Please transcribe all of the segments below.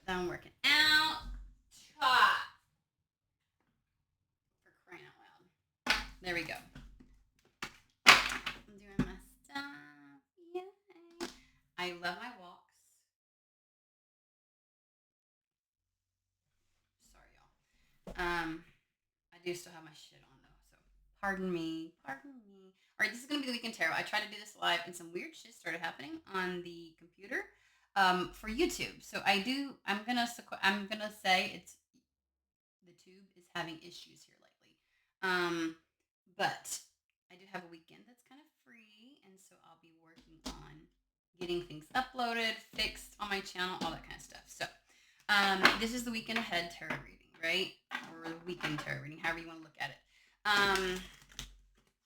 I'm working out. Top. For crying out loud. There we go. I'm doing my stuff. Yay. I love my walks. Sorry, y'all. I do still have my shit on though, so pardon me. Pardon me. All right, this is gonna be the weekend tarot. I tried to do this live, and some weird shit started happening on the computer for YouTube. So I'm gonna say it's the tube is having issues here lately. But I do have a weekend that's kind of free, and so I'll be working on getting things uploaded, fixed on my channel, all that kind of stuff. So this is the weekend ahead tarot reading, right? Or the weekend tarot reading, however you want to look at it.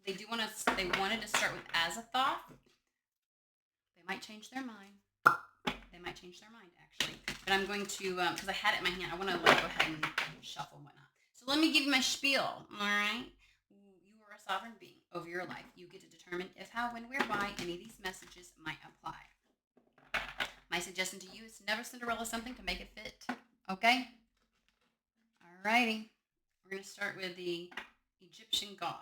They wanted to start with as a thought. They might change their mind. They might change their mind, actually. But I'm going to, because I had it in my hand, I want to go ahead and shuffle and whatnot. So let me give you my spiel, all right? You are a sovereign being over your life. You get to determine if, how, when, where, why any of these messages might apply. My suggestion to you is to never Cinderella something to make it fit, okay? All righty. We're going to start with the Egyptian gods.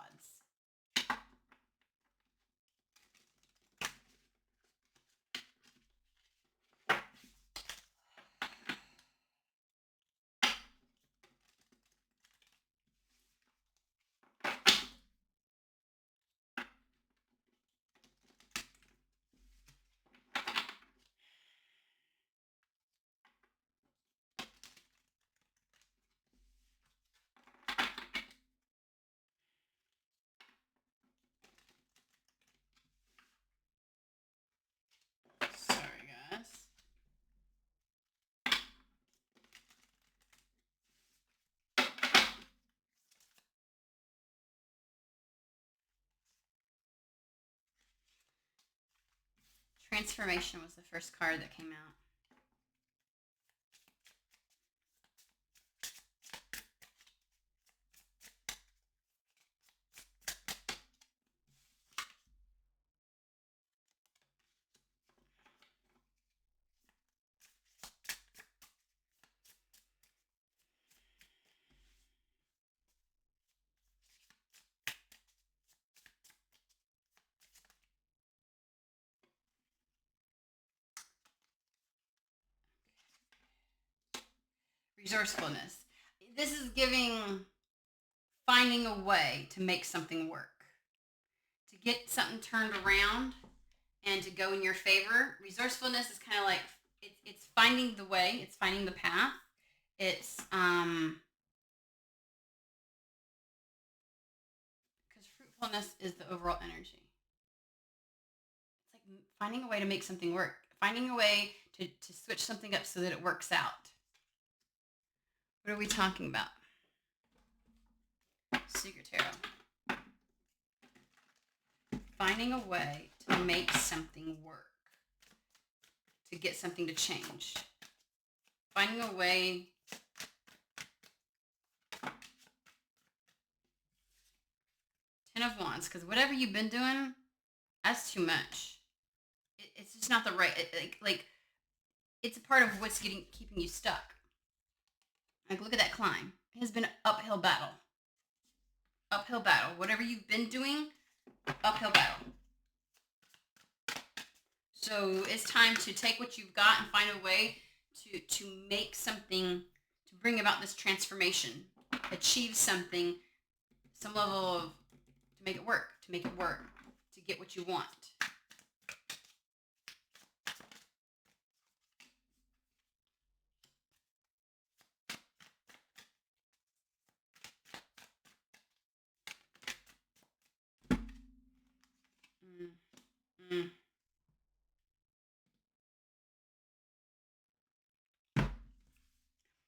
Sorry, guys. Transformation was the first card that came out. Resourcefulness. This is finding a way to make something work, to get something turned around and to go in your favor. Resourcefulness is kind of like it's finding the way, it's finding the path. It's because fruitfulness is the overall energy. It's like finding a way to make something work, finding a way to switch something up so that it works out. What are we talking about? Secret Tarot. Finding a way to make something work. To get something to change. Finding a way. Ten of Wands. Because whatever you've been doing, that's too much. It's just not the right. Like it's a part of what's keeping you stuck. Like, look at that climb. It has been an uphill battle. Uphill battle. Whatever you've been doing, uphill battle. So it's time to take what you've got and find a way to make something, to bring about this transformation, achieve something, some level of, to make it work, to get what you want.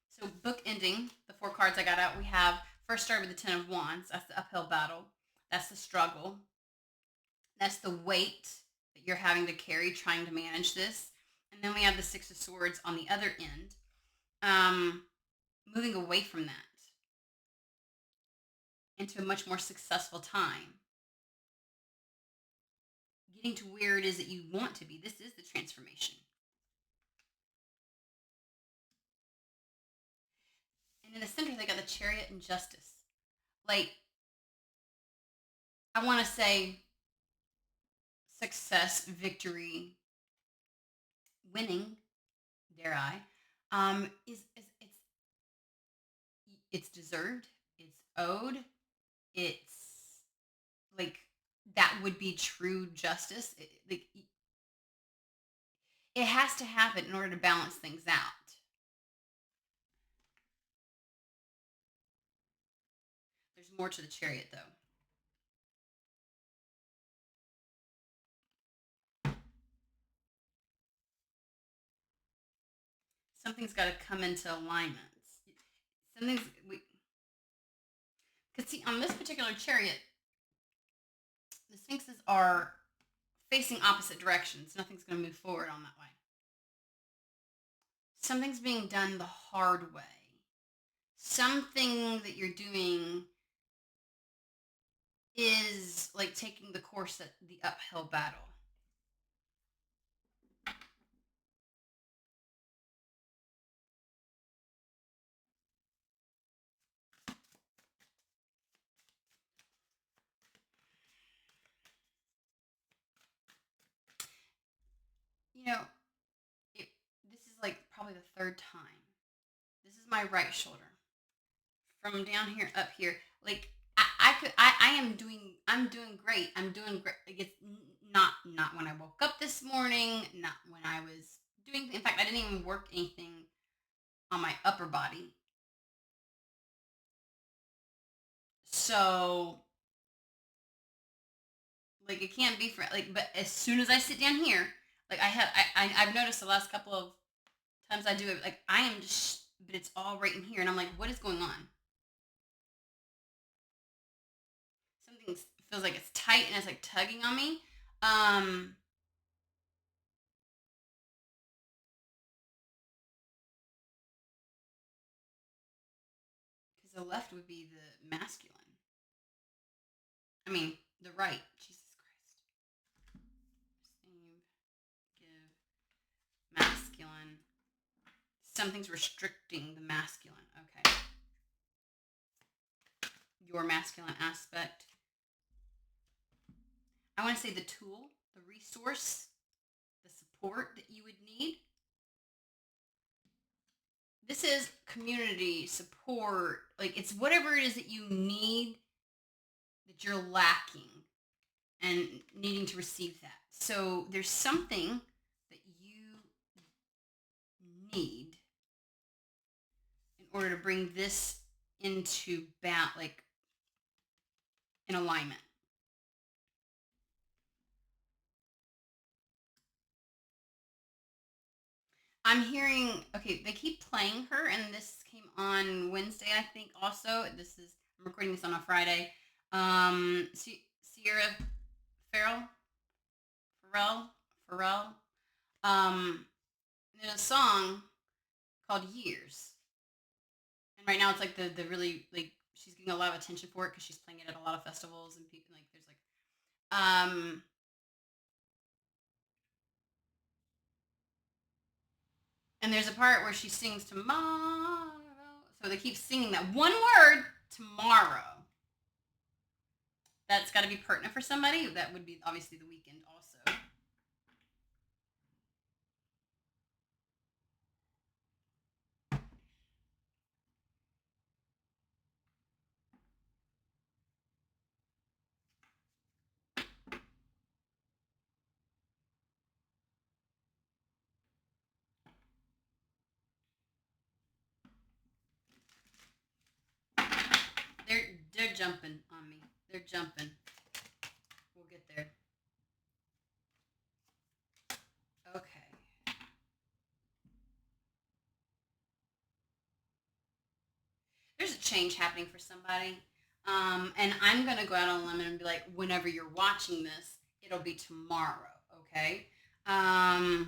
So bookending the 4 cards I got out, we have first started with the 10 of Wands. That's the uphill battle. That's the struggle. That's the weight that you're having to carry trying to manage this. And then we have the 6 of Swords on the other end. Moving away from that into a much more successful time. Getting to where it is that you want to be. This is the transformation. And in the center, they got the Chariot and Justice. Like, I want to say success, victory, winning, dare I, is it's deserved, it's owed, it's like that would be true justice. It has to happen in order to balance things out. There's more to the Chariot, though. Something's got to come into alignment. Something's because see, on this particular Chariot, the Sphinxes are facing opposite directions. Nothing's going to move forward on that way. Something's being done the hard way. Something that you're doing is like taking the course at the uphill battle. You know, this is like probably the third time. This is my right shoulder. From down here up here, like I'm doing great. I'm doing great. Like it's not when I woke up this morning, not when I was doing. In fact, I didn't even work anything on my upper body. So, like it can't be for like. But as soon as I sit down here, like I've noticed the last couple of times I do it, like I am just, but it's all right in here, and I'm like, what is going on? Something feels like it's tight and it's like tugging on me. Because the left would be the masculine. I mean, the right. Jesus Christ. Receive, give, masculine. Something's restricting the masculine. Okay. Your masculine aspect. I want to say the tool, the resource, the support that you would need. This is community support. Like it's whatever it is that you need that you're lacking and needing to receive that. So there's something that you need in order to bring this into like in alignment. I'm hearing, okay, they keep playing her, and this came on Wednesday, I think, also. I'm recording this on a Friday. Sierra Farrell. In a song called Years. And right now it's like the really, like, she's getting a lot of attention for it because she's playing it at a lot of festivals, and people, like, there's like, and there's a part where she sings tomorrow. So they keep singing that one word, tomorrow. That's got to be pertinent for somebody. That would be obviously the weekend also. They're jumping on me. They're jumping. We'll get there. Okay. There's a change happening for somebody. And I'm going to go out on a limb and be like, whenever you're watching this, it'll be tomorrow. Okay. I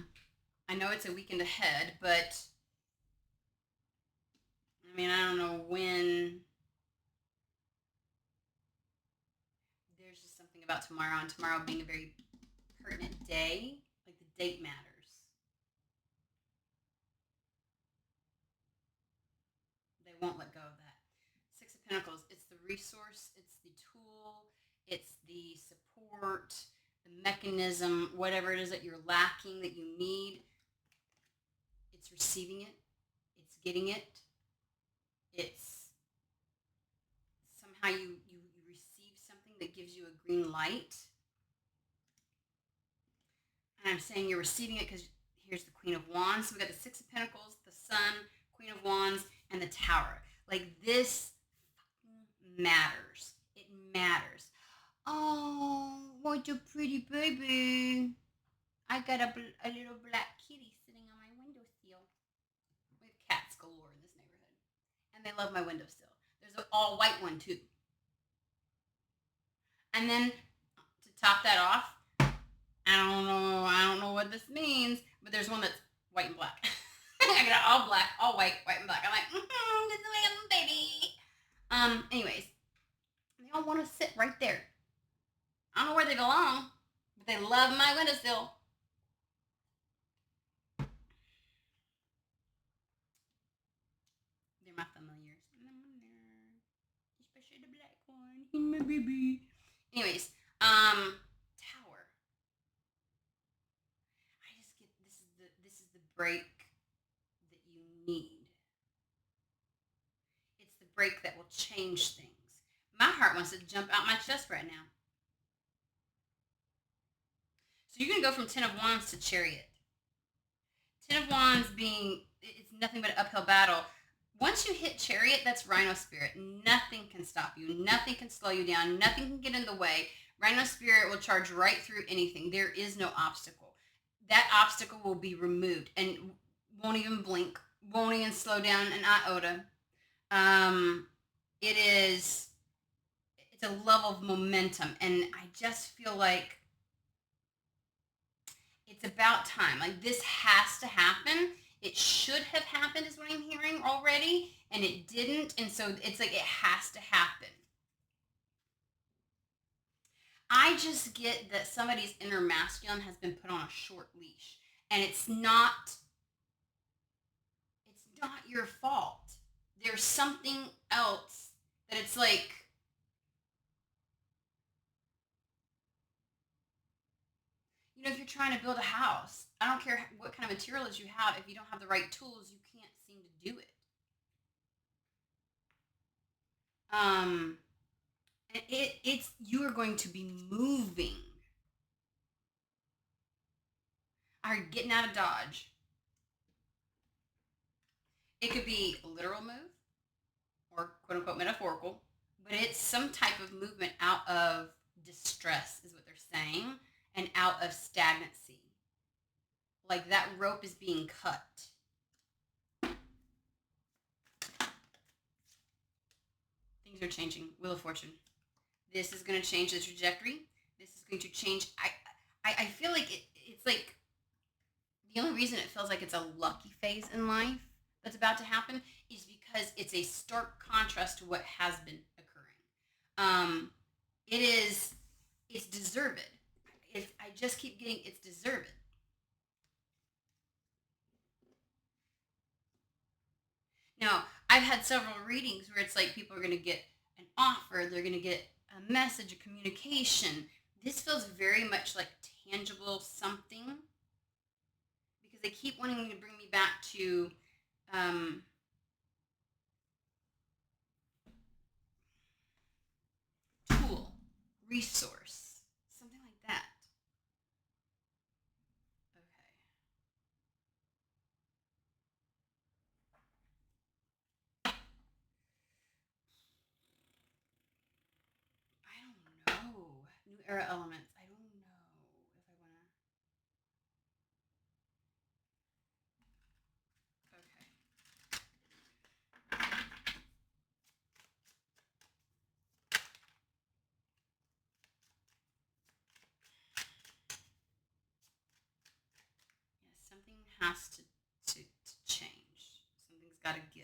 know it's a weekend ahead, but I mean, I don't know when. There's just something about tomorrow, and tomorrow being a very pertinent day. Like the date matters. They they won't let go of that. Six of Pentacles, it's the resource, it's the tool, it's the support, the mechanism, whatever it is that you're lacking, that you need. It's receiving it, it's getting it, it's somehow you receive something that gives you a green light. And I'm saying you're receiving it because here's the Queen of Wands. So we got the Six of Pentacles, the Sun, Queen of Wands, and the Tower. Like, this matters. It matters. Oh, what a pretty baby. I got a little black kitty sitting on my windowsill. We have cats galore in this neighborhood. And they love my windowsill. There's an all white one too. And then to top that off, I don't know what this means, but there's one that's white and black. I got all black, all white, white and black. I'm like, this is my baby. Anyways, they all want to sit right there. I don't know where they belong, but they love my windowsill. They're my familiars. Especially the black one. He's my baby. Anyways, Tower. I just get this is the break that you need. It's the break that will change things. My heart wants to jump out my chest right now. So you're going to go from Ten of Wands to Chariot. Ten of Wands being, it's nothing but an uphill battle. Once you hit Chariot, that's Rhino Spirit. Nothing can stop you. Nothing can slow you down. Nothing can get in the way. Rhino Spirit will charge right through anything. There is no obstacle. That obstacle will be removed and won't even blink. Won't even slow down an iota. It's a level of momentum. And I just feel like it's about time. Like, this has to happen. It should have happened is what I'm hearing already, and it didn't, and so it's like it has to happen. I just get that somebody's inner masculine has been put on a short leash, and it's not your fault. There's something else that it's like, you know, if you're trying to build a house, I don't care what kind of materials you have. If you don't have the right tools, you can't seem to do it. It's you are going to be moving. Are getting out of Dodge. It could be a literal move or quote unquote metaphorical, but it's some type of movement out of distress is what they're saying, and out of stagnancy. Like, that rope is being cut. Things are changing. Wheel of Fortune. This is going to change the trajectory. This is going to change. I feel like it's like the only reason it feels like it's a lucky phase in life that's about to happen is because it's a stark contrast to what has been occurring. It's deserved. I just keep getting it's deserved. Now, I've had several readings where it's like people are going to get an offer, they're going to get a message, a communication. This feels very much like tangible something because they keep wanting to bring me back to tool, resource, something like that. Okay. I don't know. New era elements. I don't know if I want to. Okay. Yes, something has to change. Something's got to give.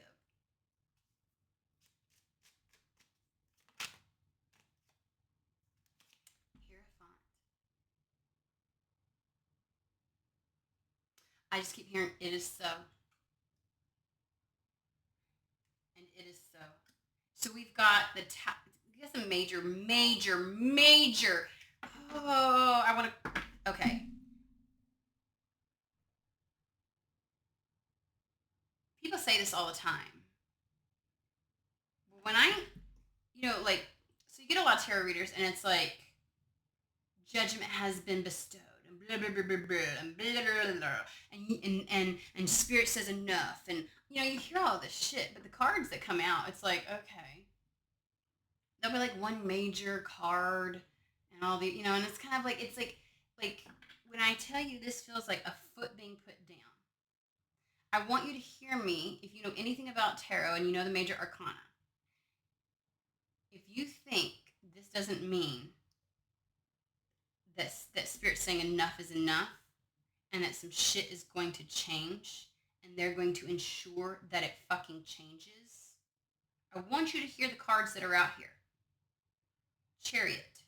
Hierophant. I just keep hearing it is so. And it So we've got we got some major. Oh, I want to. Okay. People say this all the time. When like, so you get a lot of tarot readers, and it's like, judgment has been bestowed, and blah blah blah blah blah, and blah blah blah, blah, and spirit says enough, and you hear all this shit, but the cards that come out, it's like, okay, there'll be like one major card, and all the and it's kind of like, it's like when I tell you this feels like a foot being put down. I want you to hear me. If you know anything about tarot and you know the major arcana, if you think this doesn't mean that spirit's saying enough is enough, and that some shit is going to change, and they're going to ensure that it fucking changes, I want you to hear the cards that are out here. Chariot,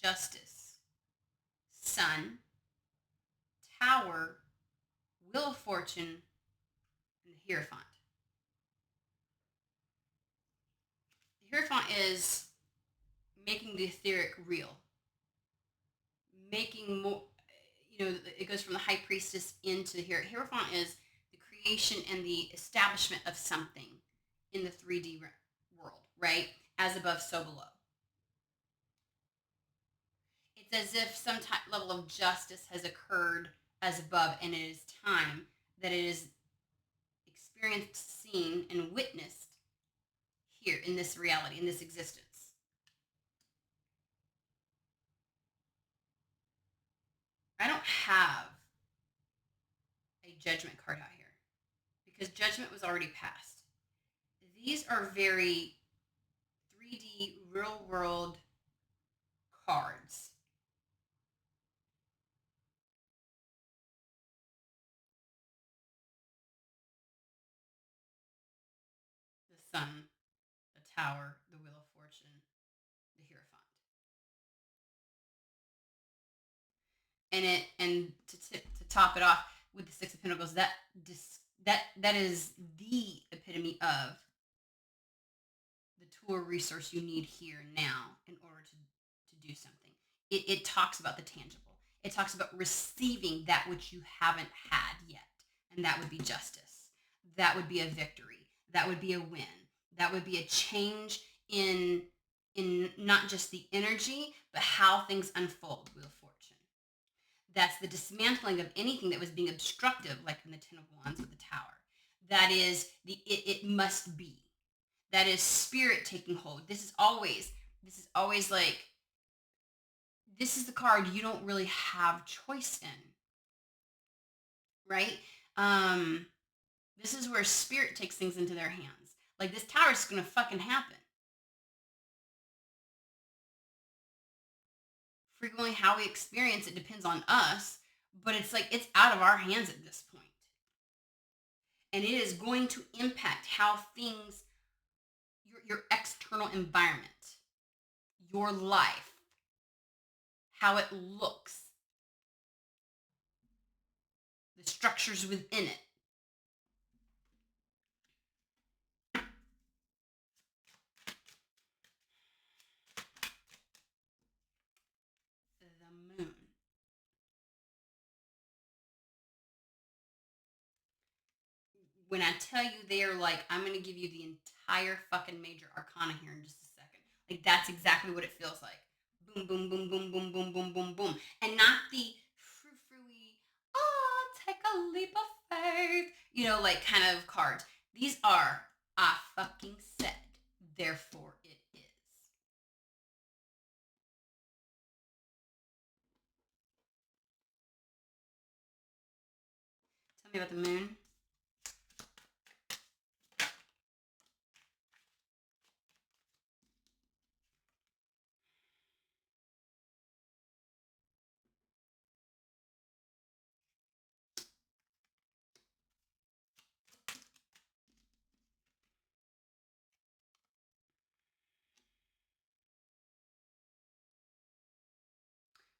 Justice, Sun, Tower, Wheel of Fortune, and the Hierophant. The Hierophant is making the etheric real. Making more, it goes from the High Priestess into the Hierophant is the creation and the establishment of something in the 3D world, right? As above, so below. It's as if some level of justice has occurred as above, and it is time that it is experienced, seen, and witnessed here in this reality, in this existence. I don't have a judgment card out here because judgment was already passed. These are very 3D, real world cards. The Sun, the Tower, the Wheel of Fortune, the Hierophant. And to top it off with the Six of Pentacles, that is the epitome of the tool resource you need here now in order to do something. It talks about the tangible. It talks about receiving that which you haven't had yet, and that would be justice. That would be a victory. That would be a win. That would be a change in not just the energy, but how things unfold. Wheel of Fortune. That's the dismantling of anything that was being obstructive, like in the Ten of Wands with the Tower. That is it must be. That is spirit taking hold. This is always like, this is the card you don't really have choice in, right? This is where spirit takes things into their hands. Like, this tower is going to fucking happen. Frequently, how we experience it depends on us, but it's like, it's out of our hands at this point. And it is going to impact how things, your external environment, your life, how it looks, the structures within it. The Moon. When I tell you, they are like, I'm going to give you the entire fucking major arcana here in just a second. Like, that's exactly what it feels like. Boom, boom, boom, boom, boom, boom, boom, boom, boom. And not the frou-frou-y, take a leap of faith, like, kind of cards. These are, I fucking said, therefore it is. Tell me about the Moon.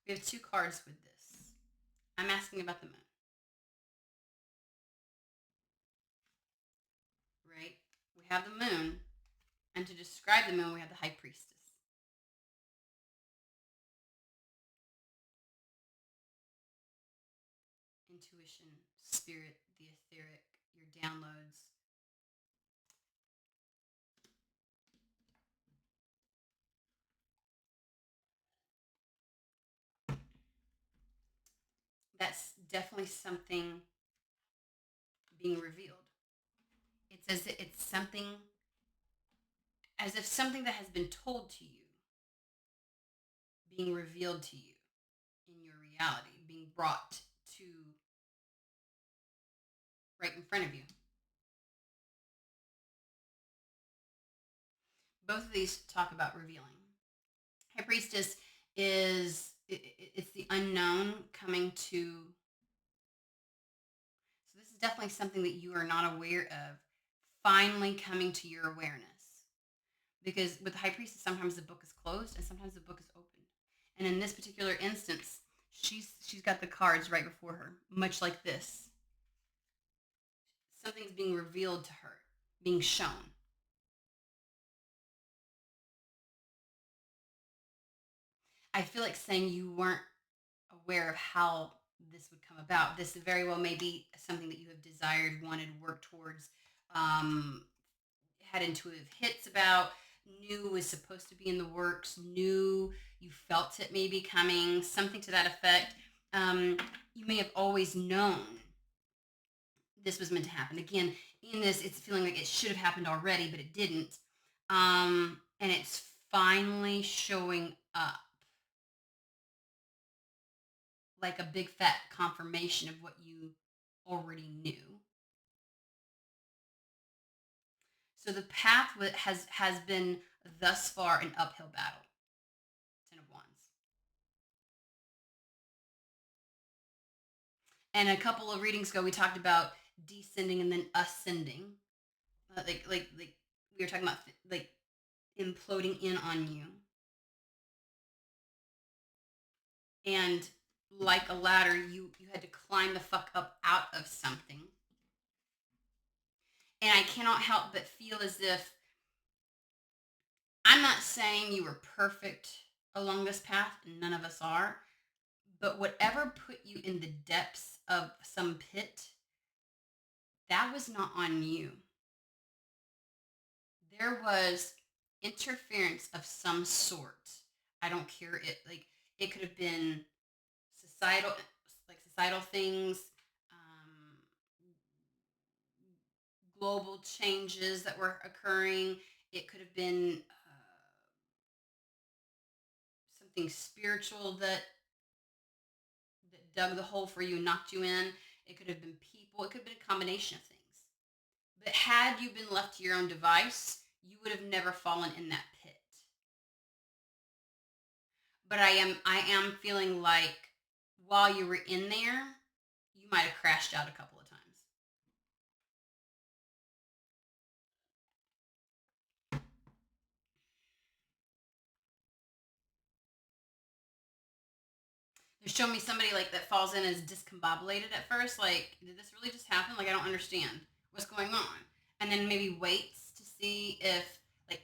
We have two cards with this. I'm asking about the Moon. Right? We have the Moon. And to describe the moon, we have the high priestess. Intuition, spirit, the etheric, your downloads. That's definitely something being revealed. It's as if it's something, as if something that has been told to you being revealed to you in your reality, being brought to right in front of you. Both of these talk about revealing. High priestess is it's the unknown coming to. So this is definitely something that you are not aware of, finally coming to your awareness. Because with the high priestess, sometimes the book is closed and sometimes the book is opened. And in this particular instance, she's got the cards right before her, much like this. Something's being revealed to her, being shown. I feel like saying you weren't aware of how this would come about. This very well may be something that you have desired, wanted, worked towards, had intuitive hits about, knew was supposed to be in the works, knew you felt it maybe coming, something to that effect. You may have always known this was meant to happen. Again, in this, it's feeling like it should have happened already, but it didn't. And it's finally showing up like a big fat confirmation of what you already knew. So the path has been thus far an uphill battle. Ten of Wands. And a couple of readings ago, we talked about descending and then ascending. Like we were talking about like imploding in on you. And like a ladder, you had to climb the fuck up out of something. And I cannot help but feel as if I'm not saying you were perfect along this path, none of us are, but whatever put you in the depths of some pit, that was not on you. There was interference of some sort. I don't care, it could have been societal things, global changes that were occurring. It could have been something spiritual that dug the hole for you and knocked you in. It could have been people. It could have been a combination of things. But had you been left to your own device, you would have never fallen in that pit. But I am feeling like while you were in there, you might have crashed out a couple of times. They're showing me somebody like that falls in as discombobulated at first. Like, did this really just happen? Like, I don't understand what's going on. And then maybe waits to see if, like,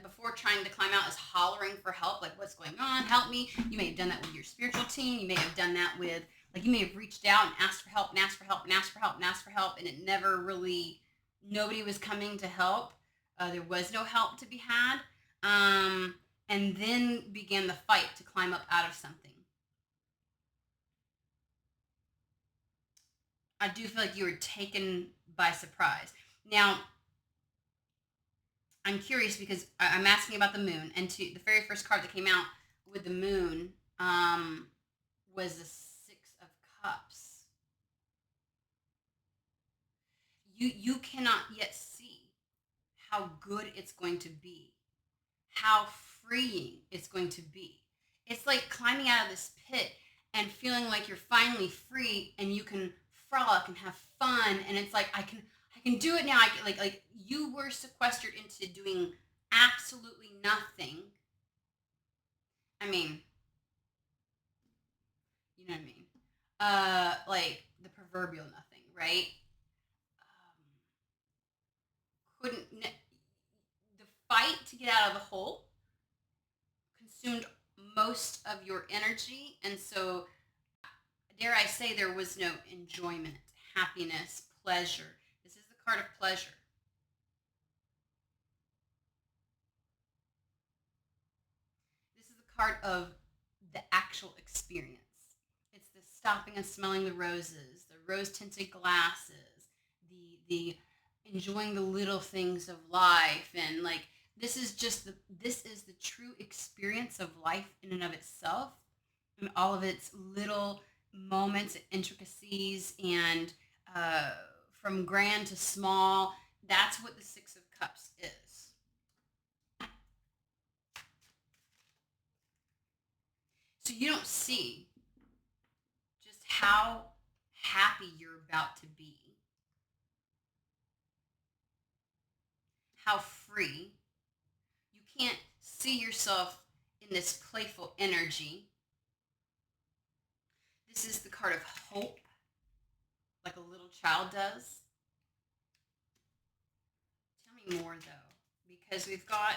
before trying to climb out, is hollering for help. Like, what's going on? Help me. You may have done that with your spiritual team. You may have done that with, like, you may have reached out and asked for help and asked for help and asked for help and asked for help. And it never really, nobody was coming to help. There was no help to be had. And then began the fight to climb up out of something. I do feel like you were taken by surprise. Now, I'm curious because I'm asking about the moon, and the very first card that came out with the moon was the Six of Cups. You cannot yet see how good it's going to be, how freeing it's going to be. It's like climbing out of this pit and feeling like you're finally free and you can frolic and have fun, and it's like I can do it now. I can, like you were sequestered into doing absolutely nothing. I mean, you know what I mean? Like the proverbial nothing, right? Couldn't the fight to get out of the hole consumed most of your energy. And so, dare I say, there was no enjoyment, happiness, pleasure. This is the card of pleasure. This is the card of the actual experience. It's the stopping and smelling the roses, the rose tinted glasses, the enjoying the little things of life, and like this is the true experience of life in and of itself, and all of its little moments, intricacies, and uh, from grand to small. That's what the Six of Cups is. So you don't see just how happy you're about to be, how free. You can't see yourself in this playful energy. This is the card of hope, like a little child does. Tell me more though, because we've got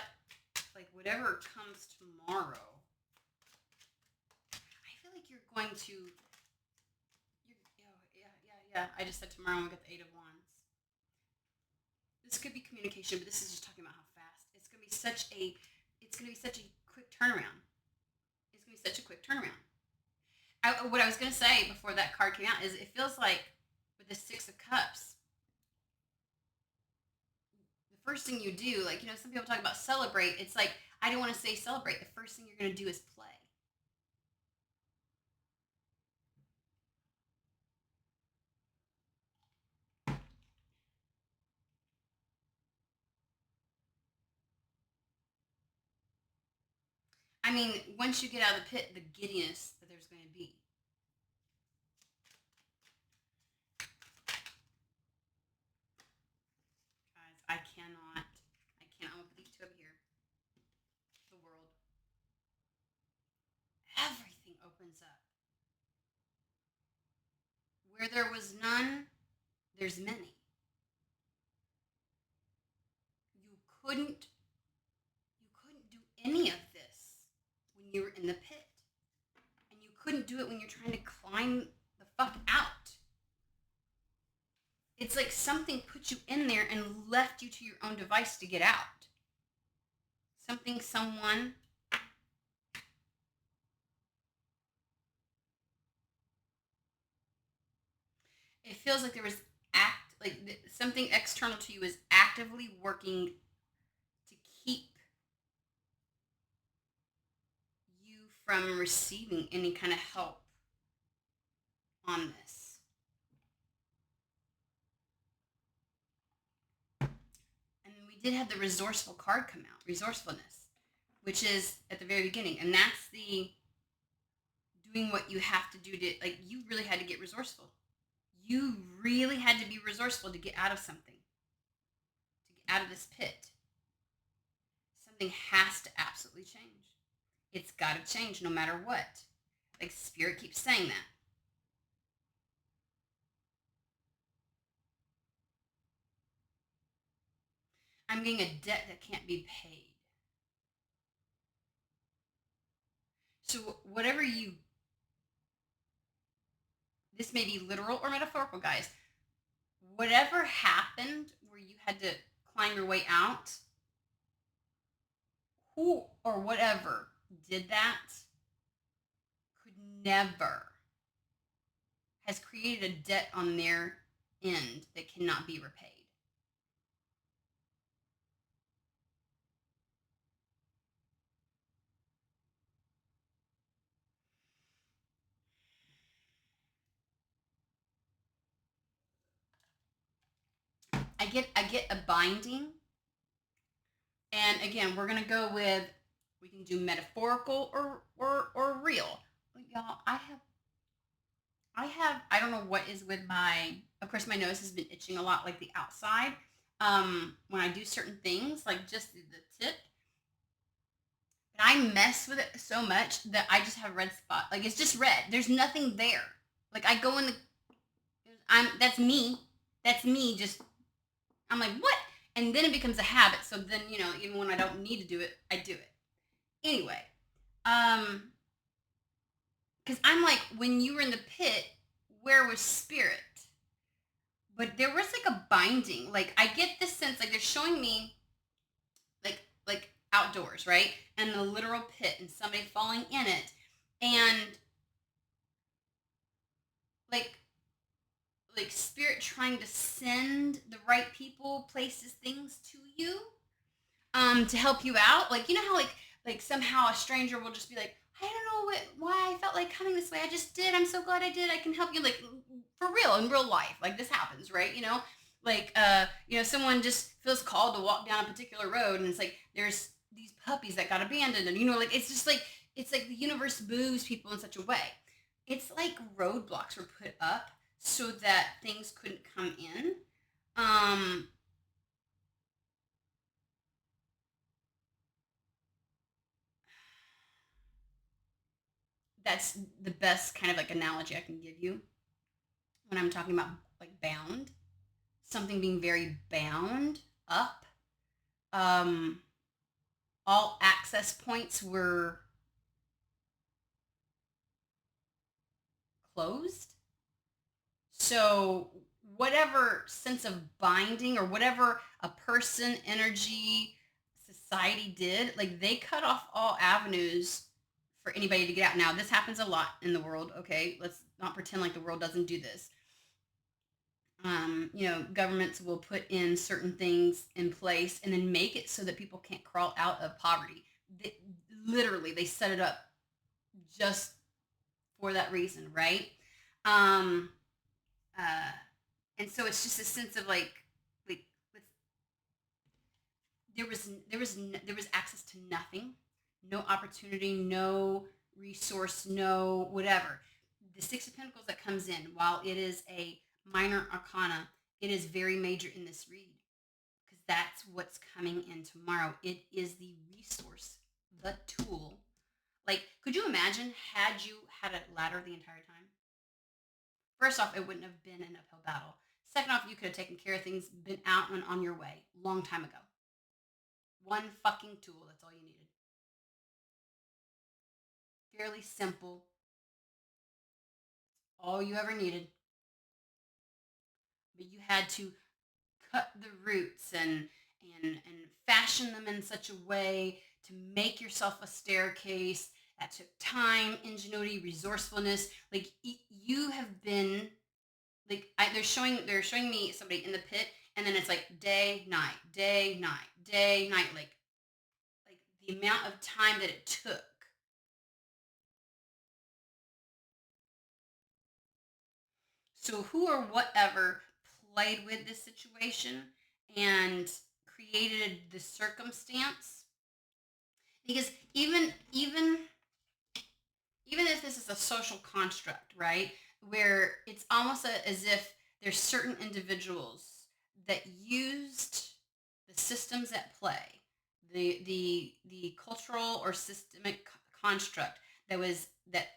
like whatever comes tomorrow. I feel like you're going to. Yeah. I just said tomorrow we got the Eight of Wands. This could be communication, but this is just talking about how fast it's going to be. It's going to be such a quick turnaround. It's going to be such a quick turnaround. What I was going to say before that card came out is it feels like with the Six of Cups, the first thing you do, like, some people talk about celebrate. It's like, I don't want to say celebrate. The first thing you're going to do is play. I mean, once you get out of the pit, the giddiness that there's going to be. Guys, I cannot. I'm going to put these two up here. The world. Everything opens up. Where there was none, there's many. You couldn't do any of this when you were in the pit. And you couldn't do it when you're trying to climb the fuck out. It's like something put you in there and left you to your own device to get out. Something, someone. It feels like there was something external to you is actively working to keep you from receiving any kind of help on this. And then we did have the resourceful card come out, resourcefulness, which is at the very beginning. And that's the doing what you have to do to, like, you really had to get resourceful. You really had to be resourceful to get out of something, to get out of this pit. Something has to absolutely change. It's got to change no matter what. Like, Spirit keeps saying that. I'm getting a debt that can't be paid. So whatever this may be literal or metaphorical, guys. Whatever happened where you had to climb your way out, who or whatever did that could never, has created a debt on their end that cannot be repaid. I get a binding. And again, we're gonna go with, we can do metaphorical or real. Y'all, I don't know what is with of course my nose has been itching a lot, like the outside. When I do certain things, like just the tip. But I mess with it so much that I just have red spot. Like, it's just red. There's nothing there. Like, I go in that's me. That's me just, I'm like, what? and then it becomes a habit. So then, even when I don't need to do it, I do it anyway. Because I'm like, when you were in the pit, where was spirit? But there was like a binding. Like I get this sense, like they're showing me, like outdoors, right, and the literal pit, and somebody falling in it, and like spirit trying to send the right people, places, things to you, to help you out. Like, how like somehow a stranger will just be like, I don't know why I felt like coming this way. I just did. I'm so glad I did. I can help you. Like, for real, in real life, like this happens, right? Like someone just feels called to walk down a particular road, and it's like there's these puppies that got abandoned, and like it's just like it's like the universe moves people in such a way. It's like roadblocks were put up so that things couldn't come in. Um, that's the best kind of like analogy I can give you when I'm talking about like bound, something being very bound up. Um, all access points were closed. So whatever sense of binding or whatever a person, energy, society did, like they cut off all avenues for anybody to get out. Now, this happens a lot in the world, okay? Let's not pretend like the world doesn't do this. Governments will put in certain things in place and then make it so that people can't crawl out of poverty. Literally, they set it up just for that reason, right? Um, uh, and so it's just a sense of like there was access to nothing, no opportunity, no resource, no whatever. The Six of Pentacles that comes in, while it is a minor arcana, it is very major in this read because that's what's coming in tomorrow. It is the resource, the tool. Like, could you imagine had you had a ladder the entire time? First off, it wouldn't have been an uphill battle. Second off, you could have taken care of things, been out and on your way long time ago. One fucking tool, that's all you needed. Fairly simple. All you ever needed. But you had to cut the roots and fashion them in such a way to make yourself a staircase that took time, ingenuity, resourcefulness. Like you have been like they're showing me somebody in the pit, and then it's like day night, day night, day night, like the amount of time that it took. So who or whatever played with this situation and created the circumstance, because even if this is a social construct, right, where it's almost as if there's certain individuals that used the systems at play, the cultural or systemic construct that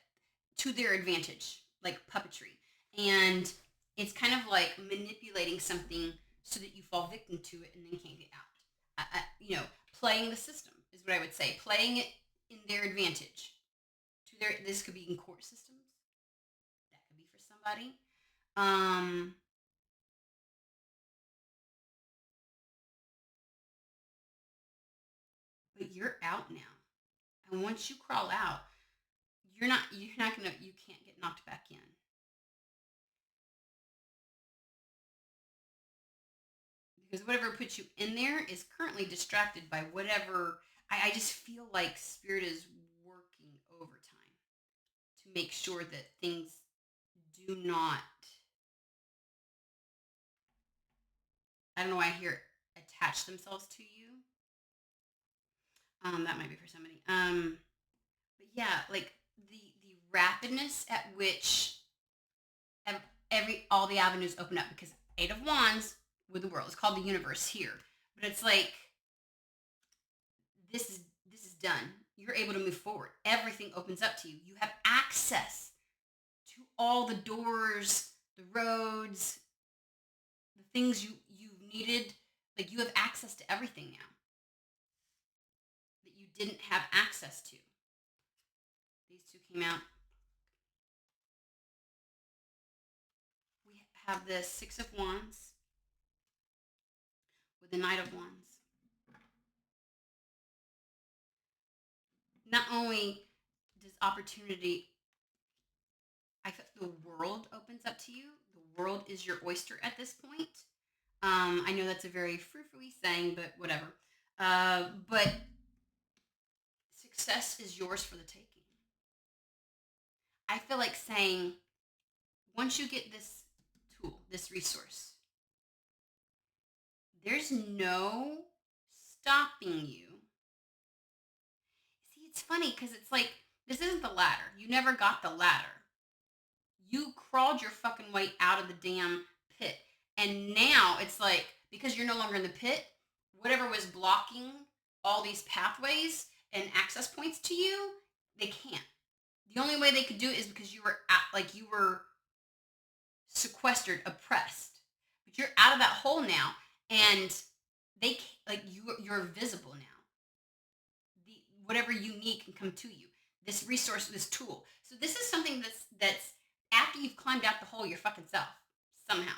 to their advantage, like puppetry, and it's kind of like manipulating something so that you fall victim to it and then can't get out. Playing the system is what I would say. Playing it in their advantage. This could be in court systems. That could be for somebody. Um, but you're out now, and once you crawl out, you can't get knocked back in. Because whatever puts you in there is currently distracted by whatever. I just feel like spirit is working overtime to make sure that things do not, I don't know why I hear attach themselves to you. That might be for somebody. But yeah, like the rapidness at which every all the avenues open up, because Eight of Wands with the world, it's called the universe here, but it's like this is done. You're able to move forward. Everything opens up to you. You have access to all the doors, the roads, the things you needed. Like, you have access to everything now that you didn't have access to. These two came out. We have the Six of Wands with the Knight of Wands. Not only does opportunity, I feel the world opens up to you. The world is your oyster at this point. I know that's a very frou-frou-y saying, but whatever. But success is yours for the taking. I feel like saying, once you get this tool, this resource, there's no stopping you. See, it's funny because it's like, this isn't the ladder. You never got the ladder. You crawled your fucking way out of the damn pit. And now it's like, because you're no longer in the pit, whatever was blocking all these pathways and access points to you, they can't. The only way they could do it is because you were you were sequestered, oppressed. But you're out of that hole now, and they you're visible now. Whatever you need can come to you. This resource, this tool. So this is something that's after you've climbed out the hole, your fucking self somehow.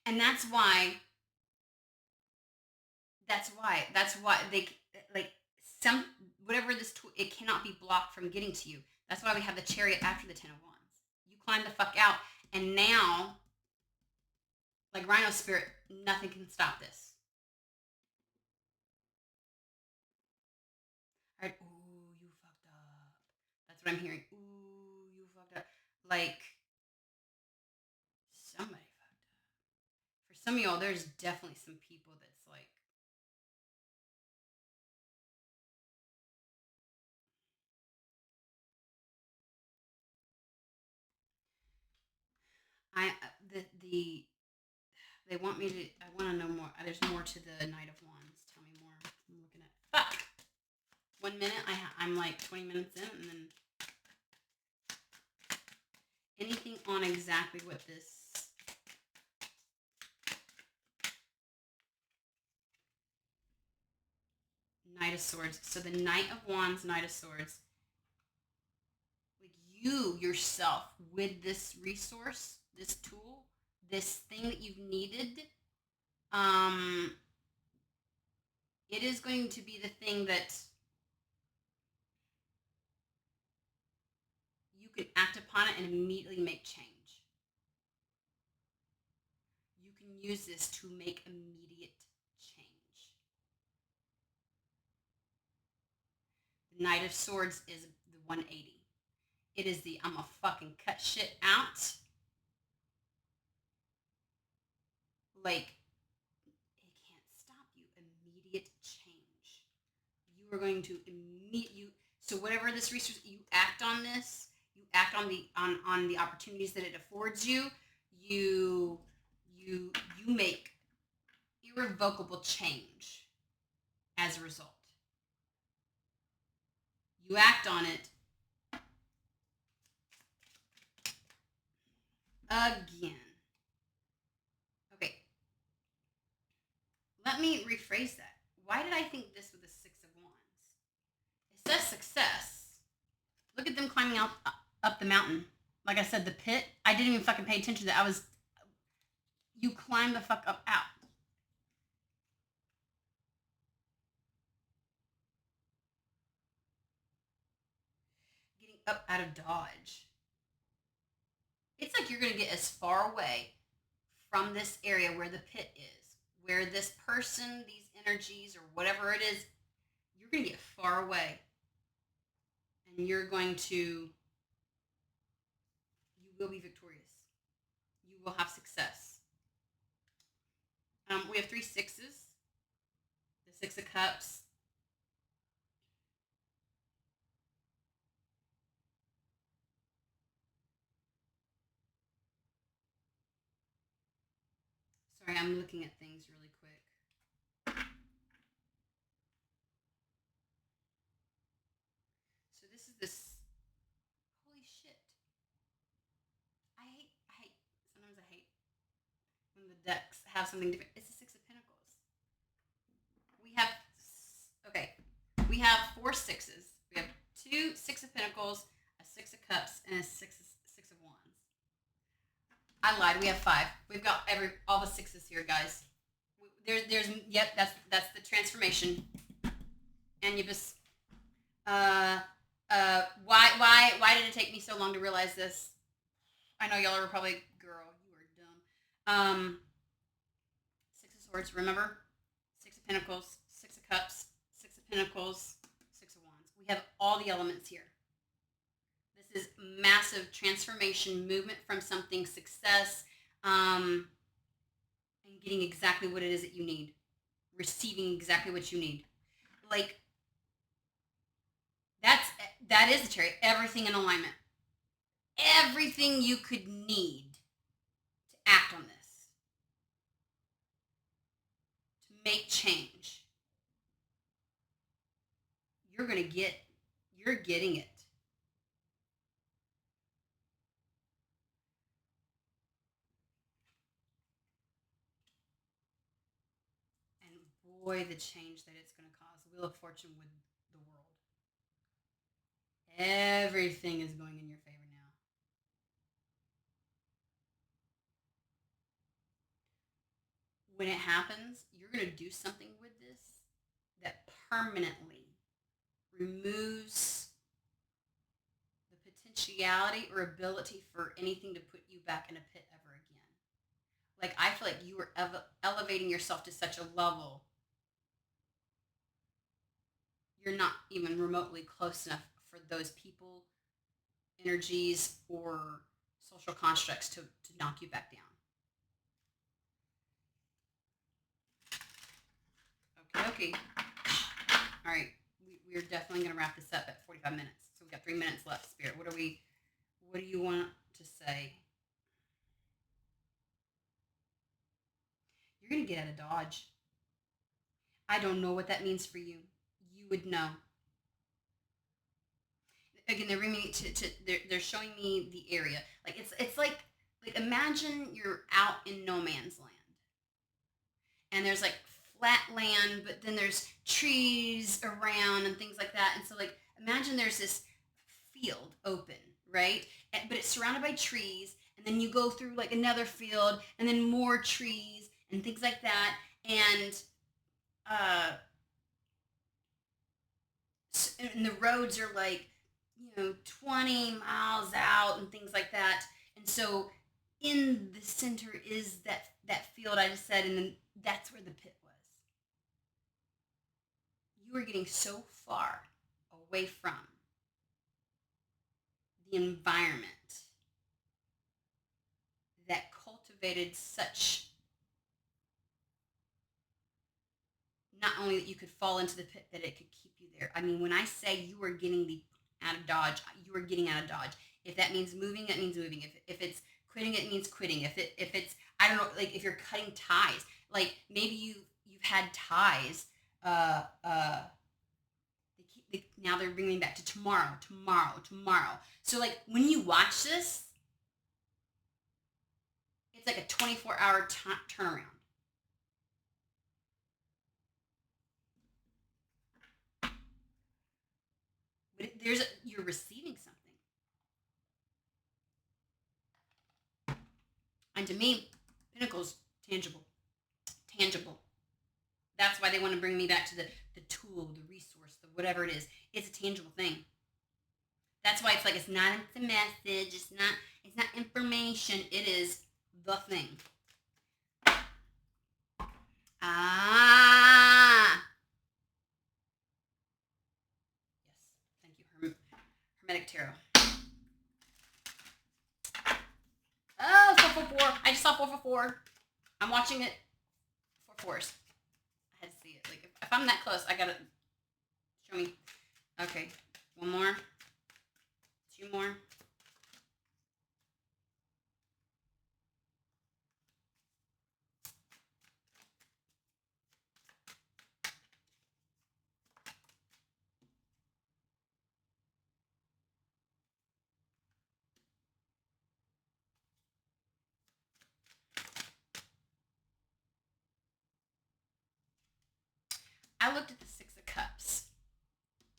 And that's why they like some whatever this tool, it cannot be blocked from getting to you. That's why we have the Chariot after the Ten of Wands. You climb the fuck out, and now, like Rhino Spirit, nothing can stop this. All right, ooh, you fucked up. That's what I'm hearing. Ooh, you fucked up. Like, somebody fucked up. For some of y'all, there's definitely some people that's like, I the they want me to. I want to know more. There's more to the Knight of Wands. Tell me more. I'm looking at. Fuck. 1 minute. I'm like 20 minutes in, and then anything on exactly what this. Knight of Swords. So the Knight of Wands, Knight of Swords. Like you yourself with this resource, this tool, this thing that you've needed. It is going to be the thing that you can act upon it and immediately make change. You can use this to make immediate change. The Knight of Swords is the 180. It is the I'm a fucking cut shit out. Like, it can't stop you. Immediate change. You are going to so whatever this resource, you act on this, you act on the opportunities that it affords you, you make irrevocable change as a result. You act on it again. Okay. Let me rephrase that. Why did I think this with the Six of Wands? It says success. Look at them climbing up the mountain. Like I said, the pit. I didn't even fucking pay attention to that. You climb the fuck up out. Getting up out of Dodge. It's like you're going to get as far away from this area where the pit is, where this person, these energies, or whatever it is, you're going to get far away. And you will be victorious. You will have success. We have 3 sixes. The Six of Cups. Sorry, I'm looking at things really quick. decks have something different. It's a Six of Pentacles. We have, okay, we have 4 sixes. We have 2 Six of Pentacles, a Six of Cups, and a Six of Wands. I lied. We have 5. We've got all the sixes here, guys. Yep. That's the transformation. And you just, why did it take me so long to realize this? I know y'all are probably, girl, you are dumb. 6 of Swords. Remember, 6 of Pentacles, 6 of Cups, 6 of Pentacles, 6 of Wands. We have all the elements here. This is massive transformation, movement from something, success, and getting exactly what it is that you need, receiving exactly what you need. Like, that is the chariot. Everything in alignment. Everything you could need to act on this, to make change. You're getting it. And boy, the change that it's going to cause. The Wheel of Fortune with the world. Everything is going in your favor now. When it happens, you're going to do something with this that permanently removes the potentiality or ability for anything to put you back in a pit ever again. Like, I feel like you are elevating yourself to such a level you're not even remotely close enough for those people, energies, or social constructs to knock you back down. Okay. All right. We're definitely going to wrap this up at 45 minutes. So we've got 3 minutes left, Spirit. What do you want to say? You're going to get out of Dodge. I don't know what that means for you. You would know. Again, they're bringing me they're showing me the area. Like, it's like imagine you're out in no man's land. And there's like flat land, but then there's trees around and things like that. And so, like, imagine there's this field open, right? But it's surrounded by trees, and then you go through like another field, and then more trees and things like that. And and the roads are like, 20 miles out and things like that. And so in the center is that field I just said, and then that's where the pit was. You were getting so far away from the environment that cultivated such, not only that you could fall into the pit, that it could keep you there. I mean, when I say you are getting out of Dodge, you are getting out of Dodge. If that means moving, that means moving. If it's quitting, it means quitting. If it's, I don't know, like if you're cutting ties, like maybe you've had ties, now they're bringing back to tomorrow. So like when you watch this, it's like a 24-hour turnaround. But you're receiving something. And to me, Pentacles, tangible. That's why they want to bring me back to the tool, the resource, the whatever it is. It's a tangible thing. That's why it's like, it's not a message, it's not information, it is the thing. Yes, thank you, Hermetic Tarot. Oh, 444. I just saw 444. I'm watching it. 4 4s. I had to see it. Like, if I'm that close, I gotta show me. Okay, 1 more. 2 more. I looked at the Six of Cups,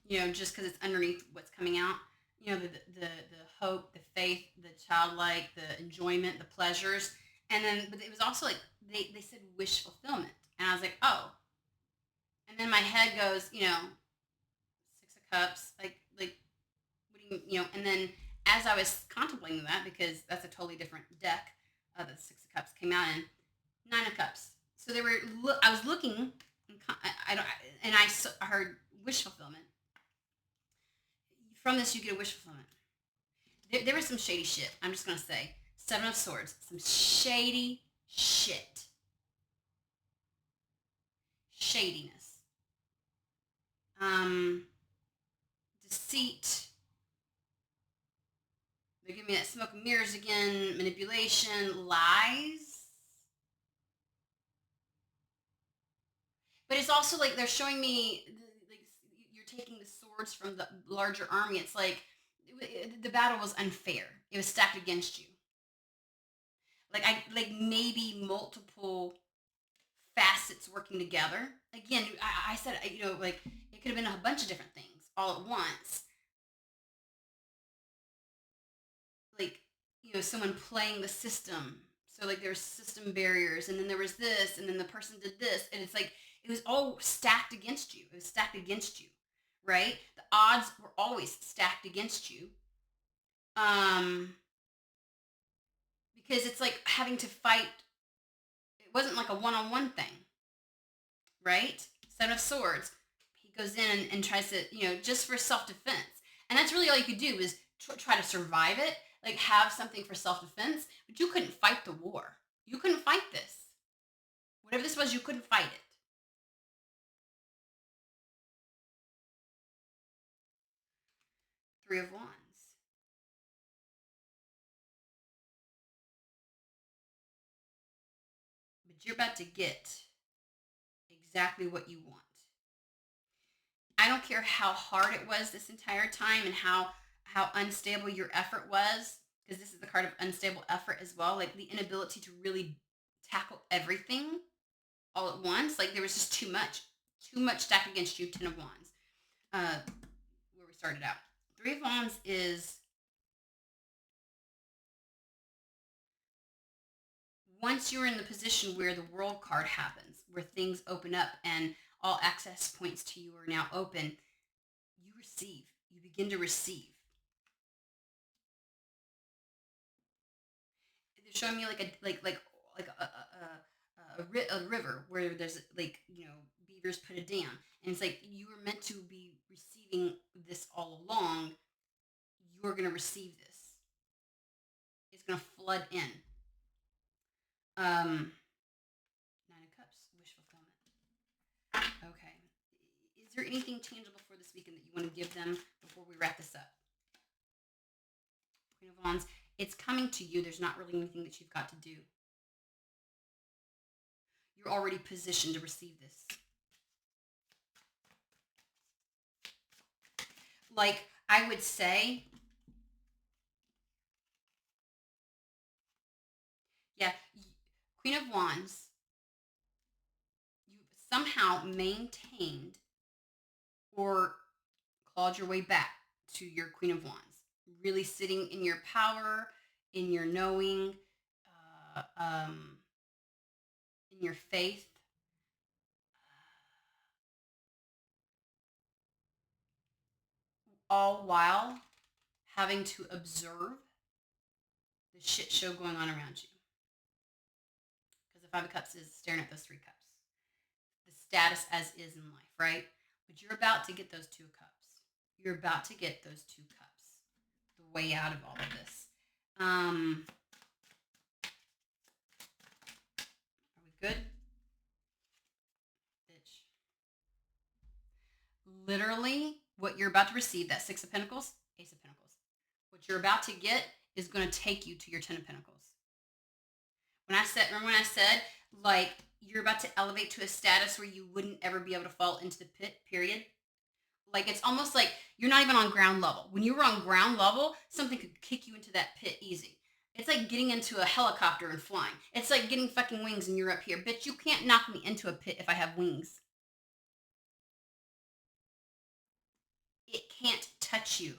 just because it's underneath what's coming out. The hope, the faith, the childlike, the enjoyment, the pleasures, and then but it was also like they said wish fulfillment, and I was like, oh, and then my head goes, Six of Cups, like what do and then as I was contemplating that, because that's a totally different deck that the Six of Cups came out in, Nine of Cups. So they were. I was looking, and I don't, and I heard wish fulfillment. From this, you get a wish fulfillment. There was some shady shit. I'm just gonna say, Seven of Swords, some shady shit, shadiness, deceit. They're giving me that smoke and mirrors again, manipulation, lies. But it's also like they're showing me, like you're taking the swords from the larger army. It's like the battle was unfair. It was stacked against you. Like maybe multiple facets working together. Again, I said like it could have been a bunch of different things all at once. Like someone playing the system. So like there was system barriers, and then there was this, and then the person did this, and it's like it was all stacked against you. It was stacked against you, right? The odds were always stacked against you. Because it's like having to fight. It wasn't like a one-on-one thing, right? Seven of Swords. He goes in and tries to, just for self-defense, and that's really all you could do is try to survive it, like have something for self-defense. But you couldn't fight the war. You couldn't fight this. Whatever this was, you couldn't fight it. Three of Wands. But you're about to get exactly what you want. I don't care how hard it was this entire time and how unstable your effort was, because this is the card of unstable effort as well, like the inability to really tackle everything all at once. Like there was just too much stacked against you. Ten of Wands, where we started out. Three of Wands is once you're in the position where the World card happens, where things open up and all access points to you are now open, you begin to receive. They're showing me a river where there's beavers put a dam, and it's like you were meant to be receiving this all along. You're gonna receive this. It's gonna flood in. Nine of Cups, wish fulfillment. Okay. Is there anything tangible for this weekend that you want to give them before we wrap this up? Queen of Wands, it's coming to you. There's not really anything that you've got to do. You're already positioned to receive this. Like, I would say, yeah, Queen of Wands, you somehow maintained or clawed your way back to your Queen of Wands. Really sitting in your power, in your knowing, uh, um, in your faith. All while having to observe the shit show going on around you. Because the Five of Cups is staring at those three cups. The status as is in life, right? But you're about to get those two cups. You're about to get those two cups. The way out of all of this. Are we good? Bitch. Literally, what you're about to receive, that Six of Pentacles, Ace of Pentacles. What you're about to get is going to take you to your Ten of Pentacles. Remember when I said, like, you're about to elevate to a status where you wouldn't ever be able to fall into the pit, period? Like, it's almost like you're not even on ground level. When you were on ground level, something could kick you into that pit easy. It's like getting into a helicopter and flying. It's like getting fucking wings and you're up here. Bitch, you can't knock me into a pit if I have wings. touch you.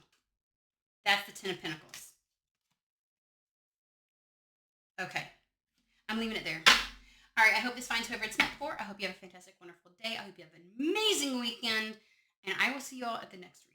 That's the Ten of Pentacles. Okay. I'm leaving it there. All right. I hope this finds whoever it's meant for. I hope you have a fantastic, wonderful day. I hope you have an amazing weekend. And I will see you all at the next reading.